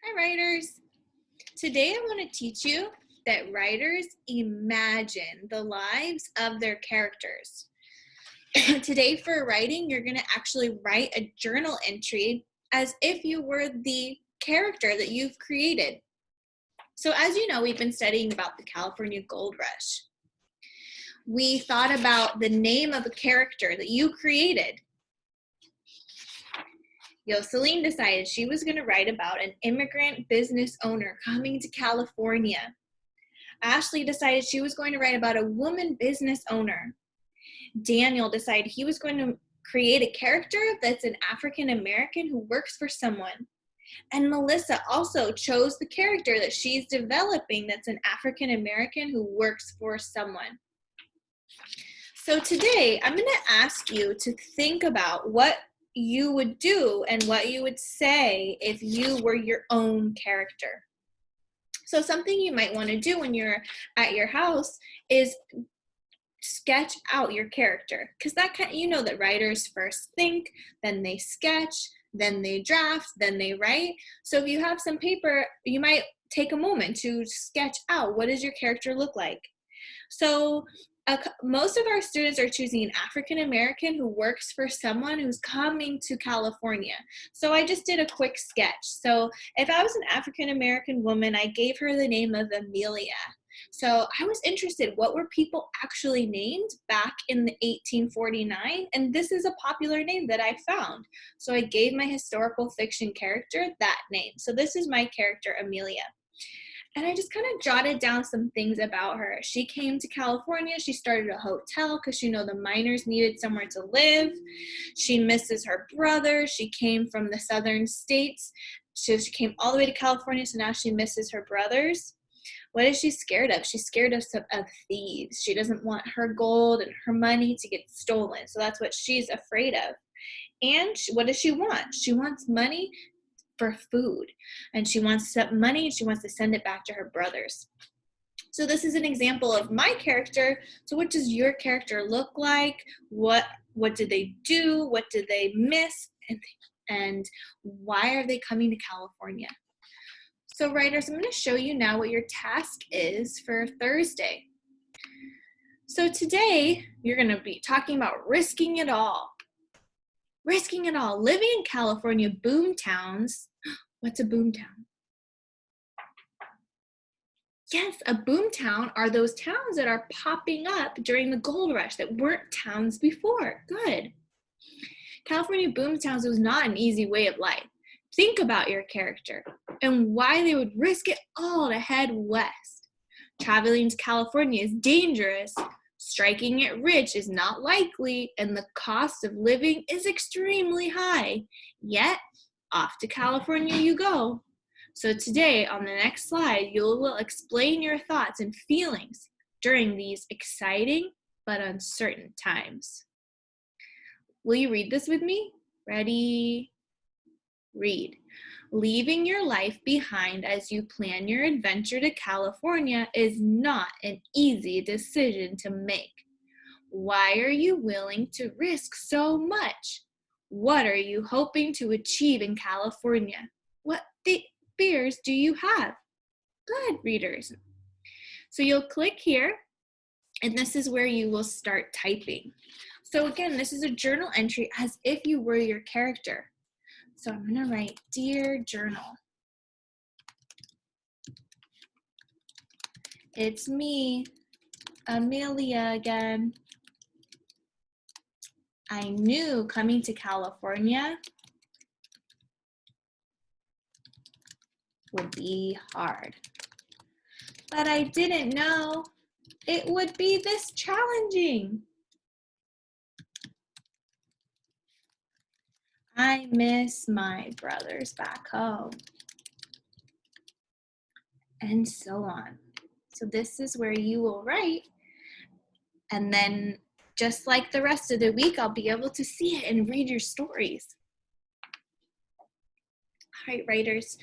Hi, writers. Today I want to teach you that writers imagine the lives of their characters. Today for writing, you're going to actually write a journal entry as if you were the character that you've created. So as you know, we've been studying about the California Gold Rush. We thought about the name of a character that you created. Yoseline decided she was going to write about an immigrant business owner coming to California. Ashley decided she was going to write about a woman business owner. Daniel decided he was going to create a character that's an African American who works for someone. And Melissa also chose the character that she's developing that's an African American who works for someone. So today I'm going to ask you to think about what you would do and what you would say if you were your own character. So something you might want to do when you're at your house is sketch out your character, because you know that writers first think, then they sketch, then they draft, then they write. So if you have some paper, you might take a moment to sketch out what does your character look like. So most of our students are choosing an African American who works for someone who's coming to California. So I just did a quick sketch. So if I was an African American woman, I gave her the name of Amelia. So I was interested, what were people actually named back in 1849? And this is a popular name that I found. So I gave my historical fiction character that name. So this is my character, Amelia. And I just kind of jotted down some things about her. She came to California. She started a hotel because the miners needed somewhere to live. She misses her brother. She came from the southern states. So she came all the way to California, so now she misses her brothers. What is she scared of? She's scared of thieves. She doesn't want her gold and her money to get stolen. So that's what she's afraid of. And what does she want? She wants money for food, and she wants money and she wants to send it back to her brothers. So this is an example of my character. So what does your character look like? What did they do? What did they miss? And why are they coming to California? So writers, I'm going to show you now what your task is for Thursday. So today you're going to be talking about risking it all. Risking it all. Living in California boom towns. What's a boom town? Yes, a boom town are those towns that are popping up during the gold rush that weren't towns before. Good. California boom towns was not an easy way of life. Think about your character and why they would risk it all to head west. Traveling to California is dangerous. Striking it rich is not likely, and the cost of living is extremely high. Yet, off to California you go. So today, on the next slide, you will explain your thoughts and feelings during these exciting but uncertain times. Will you read this with me? Ready? Read. Leaving your life behind as you plan your adventure to California is not an easy decision to make. Why are you willing to risk so much? What are you hoping to achieve in California? What fears do you have? Good, readers. So you'll click here, and this is where you will start typing. So again, this is a journal entry as if you were your character. So I'm going to write, Dear Journal. It's me, Amelia again. I knew coming to California would be hard, but I didn't know it would be this challenging. I miss my brothers back home, and so on. So this is where you will write, and then just like the rest of the week, I'll be able to see it and read your stories. All right, writers.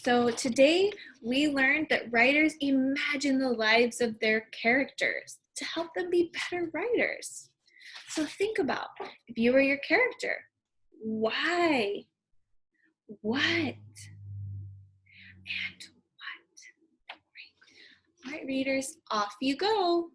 So today we learned that writers imagine the lives of their characters to help them be better writers. So think about, if you were your character, why? What? And what? All right, readers, off you go.